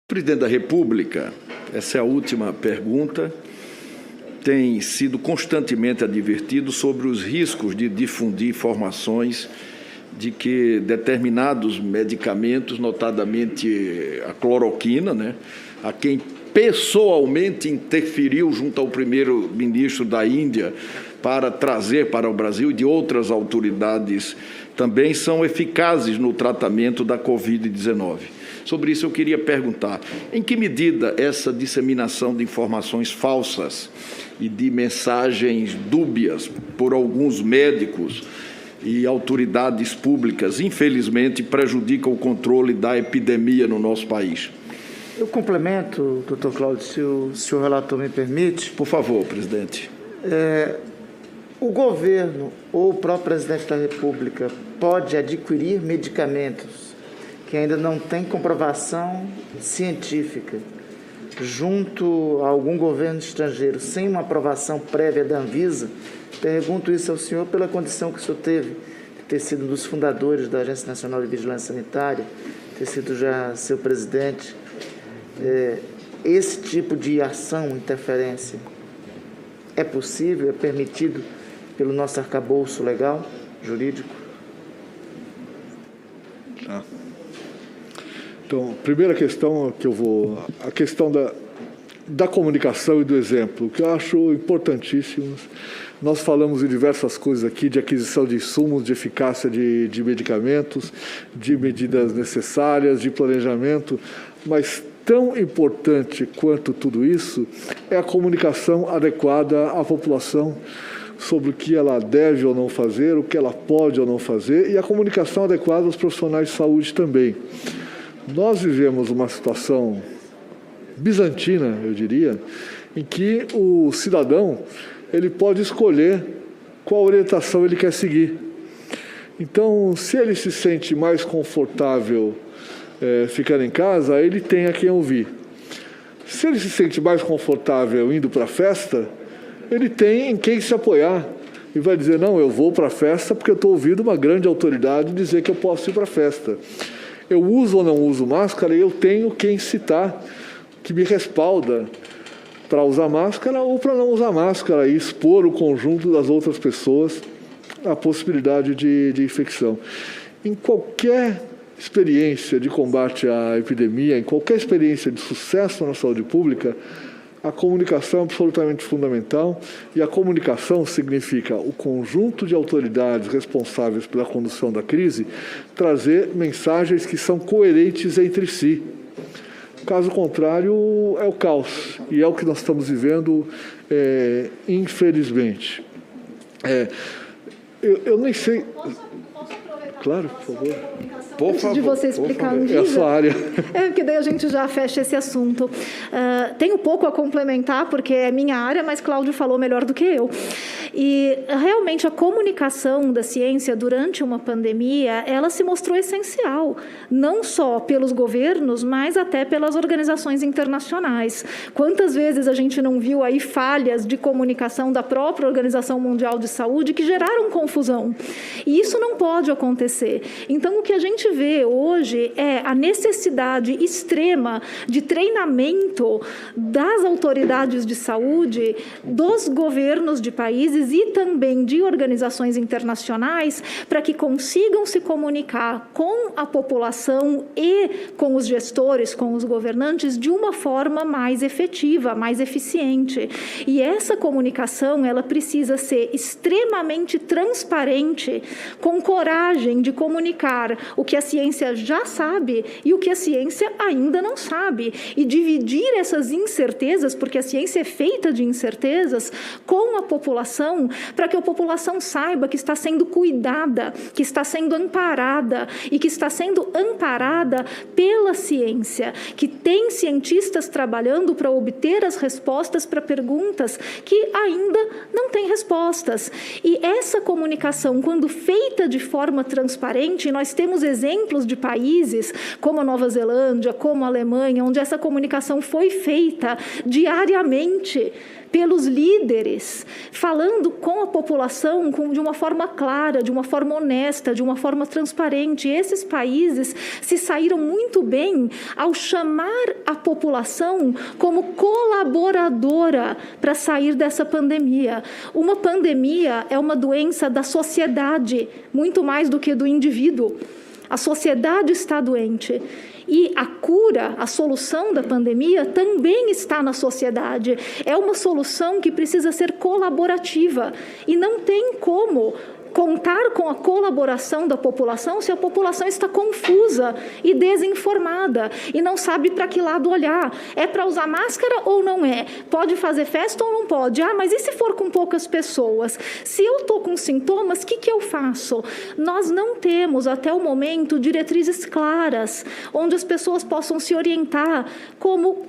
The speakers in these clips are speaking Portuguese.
Presidente da República, essa é a última pergunta, tem sido constantemente advertido sobre os riscos de difundir informações de que determinados medicamentos, notadamente a cloroquina, a quem pessoalmente interferiu junto ao primeiro-ministro da Índia para trazer para o Brasil e de outras autoridades também são eficazes no tratamento da Covid-19. Sobre isso eu queria perguntar, em que medida essa disseminação de informações falsas e de mensagens dúbias por alguns médicos e autoridades públicas, infelizmente, prejudica o controle da epidemia no nosso país? Eu complemento, doutor Cláudio, se o senhor relator me permite. Por favor, presidente. O governo ou o próprio presidente da República pode adquirir medicamentos que ainda não têm comprovação científica junto a algum governo estrangeiro sem uma aprovação prévia da Anvisa? Pergunto isso ao senhor pela condição que o senhor teve de ter sido um dos fundadores da Agência Nacional de Vigilância Sanitária, ter sido já seu presidente. Esse tipo de ação, interferência, é possível, é permitido pelo nosso arcabouço legal, jurídico? Então, primeira questão a questão da comunicação e do exemplo, que eu acho importantíssimos. Nós falamos em diversas coisas aqui, de aquisição de insumos, de eficácia de medicamentos, de medidas necessárias, de planejamento, mas tão importante quanto tudo isso é a comunicação adequada à população sobre o que ela deve ou não fazer, o que ela pode ou não fazer, e a comunicação adequada aos profissionais de saúde também. Nós vivemos uma situação bizantina, eu diria, em que o cidadão ele pode escolher qual orientação ele quer seguir. Então, se ele se sente mais confortável ficando em casa, ele tem a quem ouvir. Se ele se sente mais confortável indo para a festa, ele tem em quem se apoiar. E vai dizer, não, eu vou para a festa porque eu estou ouvindo uma grande autoridade dizer que eu posso ir para a festa. Eu uso ou não uso máscara e eu tenho quem citar, que me respalda para usar máscara ou para não usar máscara e expor o conjunto das outras pessoas à possibilidade de infecção. Em qualquer experiência de combate à epidemia, em qualquer experiência de sucesso na saúde pública, a comunicação é absolutamente fundamental, e a comunicação significa o conjunto de autoridades responsáveis pela condução da crise trazer mensagens que são coerentes entre si. Caso contrário, é o caos, e é o que nós estamos vivendo, infelizmente. Eu nem sei... Claro, por favor. Antes de você explicar, Anvisa, é a sua área. Porque daí a gente já fecha esse assunto. Tenho pouco a complementar, porque é minha área, mas Cláudio falou melhor do que eu. E, realmente, a comunicação da ciência durante uma pandemia, ela se mostrou essencial, não só pelos governos, mas até pelas organizações internacionais. Quantas vezes a gente não viu aí falhas de comunicação da própria Organização Mundial de Saúde que geraram confusão? E isso não pode acontecer. Então, o que a gente vê hoje é a necessidade extrema de treinamento das autoridades de saúde, dos governos de países e também de organizações internacionais para que consigam se comunicar com a população e com os gestores, com os governantes, de uma forma mais efetiva, mais eficiente. E essa comunicação, ela precisa ser extremamente transparente, com coragem de comunicar o que a ciência já sabe e o que a ciência ainda não sabe, e dividir essas incertezas, porque a ciência é feita de incertezas, com a população, para que a população saiba que está sendo cuidada, que está sendo amparada e que está sendo amparada pela ciência, que tem cientistas trabalhando para obter as respostas para perguntas que ainda não têm respostas. E essa comunicação, quando feita de forma transparente, nós temos exemplos de países como a Nova Zelândia, como a Alemanha, onde essa comunicação foi feita diariamente pelos líderes, falando falando com a população de uma forma clara, de uma forma honesta, de uma forma transparente. Esses países se saíram muito bem ao chamar a população como colaboradora para sair dessa pandemia. Uma pandemia é uma doença da sociedade, muito mais do que do indivíduo. A sociedade está doente. E a cura, a solução da pandemia também está na sociedade. É uma solução que precisa ser colaborativa e não tem como contar com a colaboração da população se a população está confusa e desinformada e não sabe para que lado olhar. É para usar máscara ou não é? Pode fazer festa ou não pode? Ah, mas e se for com poucas pessoas? Se eu estou com sintomas, o que eu faço? Nós não temos, até o momento, diretrizes claras, onde as pessoas possam se orientar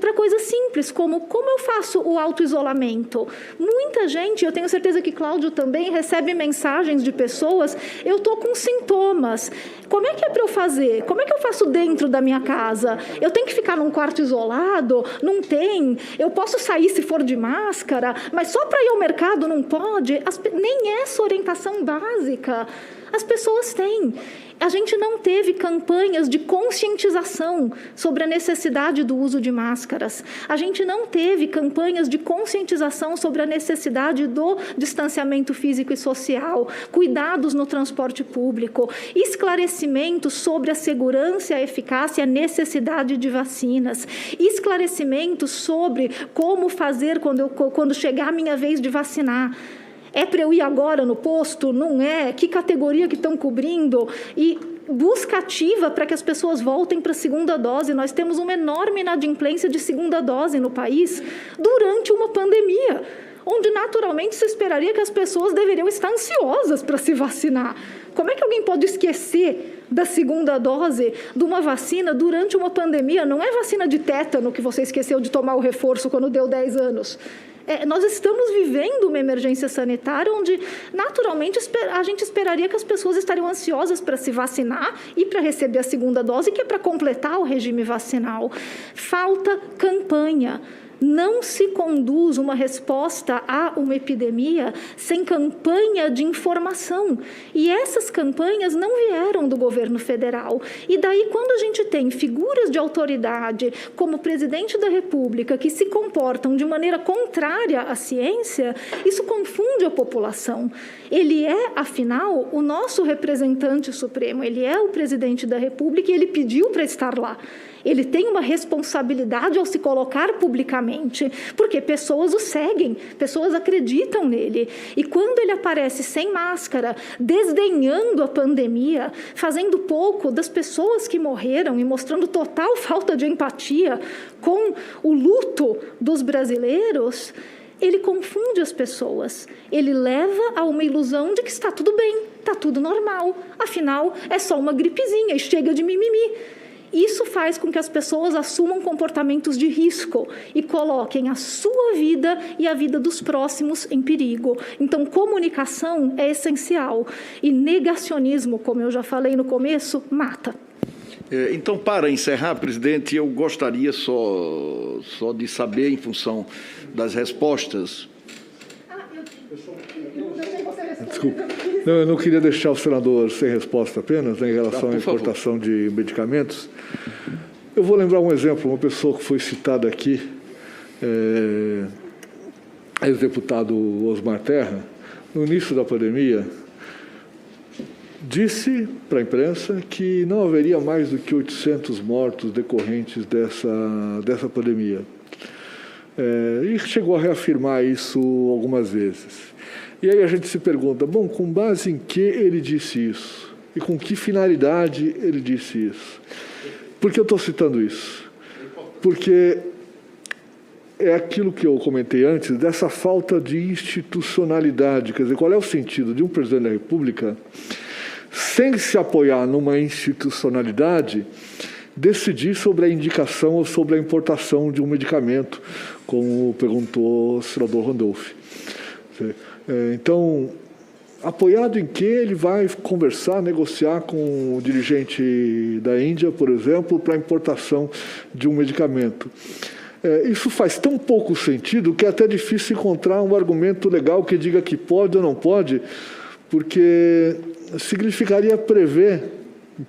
para coisas simples, como eu faço o autoisolamento. Muita gente, eu tenho certeza que Cláudio também, recebe mensagens de pessoas, eu estou com sintomas, como é que é para eu fazer? Como é que eu faço dentro da minha casa? Eu tenho que ficar num quarto isolado? Não tem. Eu posso sair se for de máscara, mas só para ir ao mercado não pode? Nem essa orientação básica as pessoas têm. A gente não teve campanhas de conscientização sobre a necessidade do uso de máscaras. A gente não teve campanhas de conscientização sobre a necessidade do distanciamento físico e social, cuidados no transporte público, esclarecimentos sobre a segurança, a eficácia e a necessidade de vacinas, esclarecimentos sobre como fazer quando chegar a minha vez de vacinar. É para eu ir agora no posto? Não é? Que categoria que estão cobrindo? E busca ativa para que as pessoas voltem para a segunda dose. Nós temos uma enorme inadimplência de segunda dose no país durante uma pandemia, onde naturalmente se esperaria que as pessoas deveriam estar ansiosas para se vacinar. Como é que alguém pode esquecer da segunda dose de uma vacina durante uma pandemia? Não é vacina de tétano que você esqueceu de tomar o reforço quando deu 10 anos. Nós estamos vivendo uma emergência sanitária onde, naturalmente, a gente esperaria que as pessoas estariam ansiosas para se vacinar e para receber a segunda dose, que é para completar o regime vacinal. Falta campanha. Não se conduz uma resposta a uma epidemia sem campanha de informação. E essas campanhas não vieram do governo federal. E daí, quando a gente tem figuras de autoridade, como o presidente da República, que se comportam de maneira contrária à ciência, isso confunde a população. Ele é, afinal, o nosso representante supremo, ele é o presidente da República e ele pediu para estar lá. Ele tem uma responsabilidade ao se colocar publicamente, porque pessoas o seguem, pessoas acreditam nele. E quando ele aparece sem máscara, desdenhando a pandemia, fazendo pouco das pessoas que morreram e mostrando total falta de empatia com o luto dos brasileiros, ele confunde as pessoas. Ele leva a uma ilusão de que está tudo bem, está tudo normal. Afinal, é só uma gripezinha e chega de mimimi. Isso faz com que as pessoas assumam comportamentos de risco e coloquem a sua vida e a vida dos próximos em perigo. Então, comunicação é essencial. E negacionismo, como eu já falei no começo, mata. Então, para encerrar, presidente, eu gostaria só de saber, em função das respostas... Desculpa. Não, eu não queria deixar o senador sem resposta apenas, né, em relação à importação de medicamentos. Eu vou lembrar um exemplo, uma pessoa que foi citada aqui, ex-deputado Osmar Terra, no início da pandemia, disse para a imprensa que não haveria mais do que 800 mortos decorrentes dessa pandemia. E chegou a reafirmar isso algumas vezes. E aí a gente se pergunta, bom, com base em que ele disse isso? E com que finalidade ele disse isso? Por que eu estou citando isso? Porque é aquilo que eu comentei antes, dessa falta de institucionalidade. Quer dizer, qual é o sentido de um presidente da República, sem se apoiar numa institucionalidade, decidir sobre a indicação ou sobre a importação de um medicamento, como perguntou o senador Randolph. Então, apoiado em que ele vai conversar, negociar com o dirigente da Índia, por exemplo, para a importação de um medicamento. Isso faz tão pouco sentido que é até difícil encontrar um argumento legal que diga que pode ou não pode, porque significaria prever,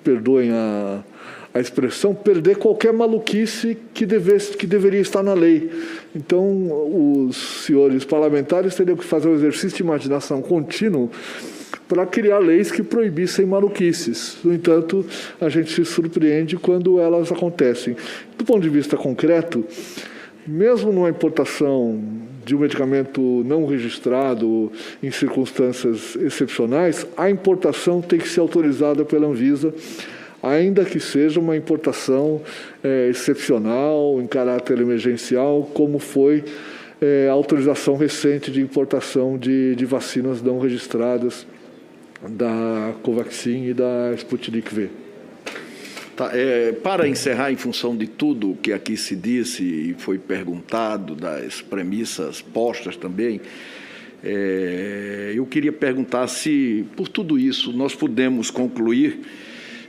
perdoem a expressão, perder qualquer maluquice que deveria estar na lei. Então, os senhores parlamentares teriam que fazer um exercício de imaginação contínuo para criar leis que proibissem maluquices. No entanto, a gente se surpreende quando elas acontecem. Do ponto de vista concreto, mesmo numa importação de um medicamento não registrado em circunstâncias excepcionais, a importação tem que ser autorizada pela Anvisa, ainda que seja uma importação excepcional, em caráter emergencial, como foi a autorização recente de importação de vacinas não registradas da Covaxin e da Sputnik V. Tá, para encerrar, em função de tudo o que aqui se disse e foi perguntado, das premissas postas também, eu queria perguntar se, por tudo isso, nós podemos concluir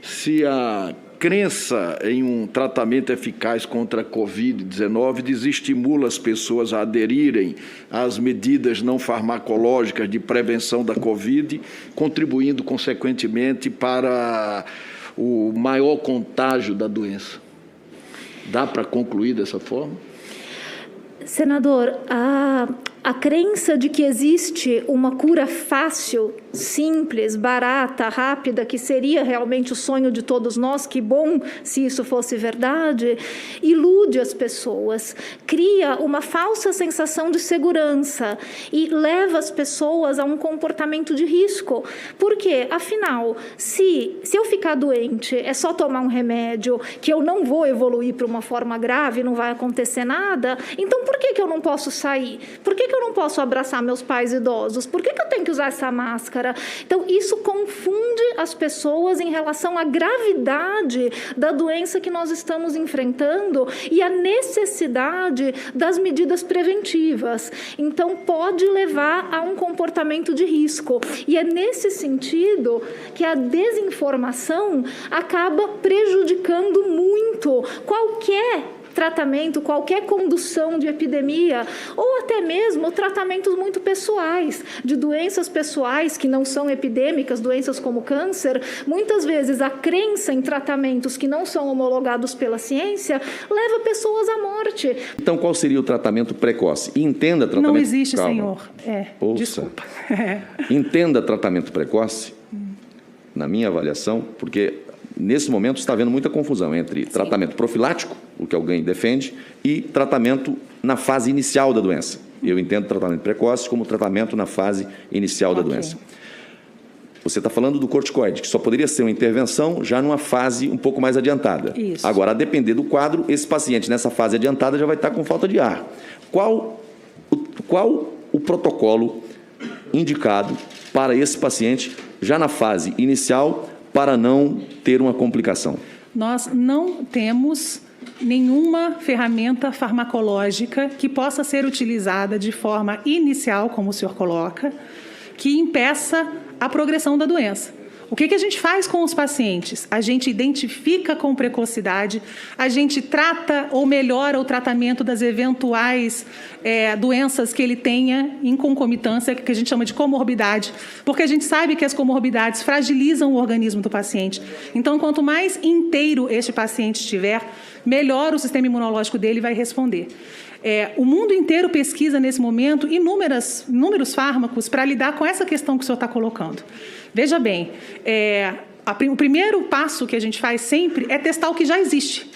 se a crença em um tratamento eficaz contra a Covid-19 desestimula as pessoas a aderirem às medidas não farmacológicas de prevenção da Covid, contribuindo, consequentemente, para o maior contágio da doença. Dá para concluir dessa forma? Senador, a crença de que existe uma cura fácil, simples, barata, rápida, que seria realmente o sonho de todos nós, que bom se isso fosse verdade, ilude as pessoas, cria uma falsa sensação de segurança e leva as pessoas a um comportamento de risco. Porque, afinal, se eu ficar doente, é só tomar um remédio, que eu não vou evoluir para uma forma grave, não vai acontecer nada, então por que eu não posso sair? Por que eu não posso abraçar meus pais idosos? Por que eu tenho que usar essa máscara? Então, isso confunde as pessoas em relação à gravidade da doença que nós estamos enfrentando e a necessidade das medidas preventivas. Então, pode levar a um comportamento de risco. E é nesse sentido que a desinformação acaba prejudicando muito qualquer tratamento, qualquer condução de epidemia, ou até mesmo tratamentos muito pessoais, de doenças pessoais que não são epidêmicas, doenças como câncer. Muitas vezes a crença em tratamentos que não são homologados pela ciência leva pessoas à morte. Então, qual seria o tratamento precoce? Entenda tratamento... Não existe, Calma. senhor. Ouça. Desculpa. Entenda tratamento precoce, na minha avaliação, porque nesse momento está havendo muita confusão entre tratamento profilático, o que alguém defende, e tratamento na fase inicial da doença. Eu entendo tratamento precoce como tratamento na fase inicial da doença. Você está falando do corticoide, que só poderia ser uma intervenção já numa fase um pouco mais adiantada. Isso. Agora, a depender do quadro, esse paciente nessa fase adiantada já vai estar com falta de ar. Qual o protocolo indicado para esse paciente já na fase inicial para não ter uma complicação? Nós não temos nenhuma ferramenta farmacológica que possa ser utilizada de forma inicial, como o senhor coloca, que impeça a progressão da doença. O que a gente faz com os pacientes? A gente identifica com precocidade, a gente trata ou melhora o tratamento das eventuais doenças que ele tenha em concomitância, que a gente chama de comorbidade, porque a gente sabe que as comorbidades fragilizam o organismo do paciente. Então, quanto mais inteiro este paciente estiver, melhor o sistema imunológico dele vai responder. O mundo inteiro pesquisa, nesse momento, inúmeros fármacos para lidar com essa questão que o senhor está colocando. Veja bem, o primeiro passo que a gente faz sempre é testar o que já existe.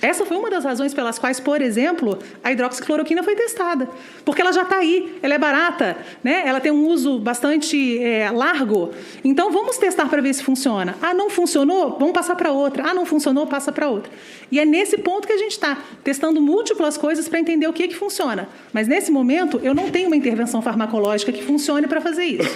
Essa foi uma das razões pelas quais, por exemplo, a hidroxicloroquina foi testada. Porque ela já está aí, ela é barata, né? Ela tem um uso bastante largo. Então, vamos testar para ver se funciona. Ah, não funcionou? Vamos passar para outra. Ah, não funcionou? Passa para outra. E é nesse ponto que a gente está, testando múltiplas coisas para entender o que funciona. Mas, nesse momento, eu não tenho uma intervenção farmacológica que funcione para fazer isso.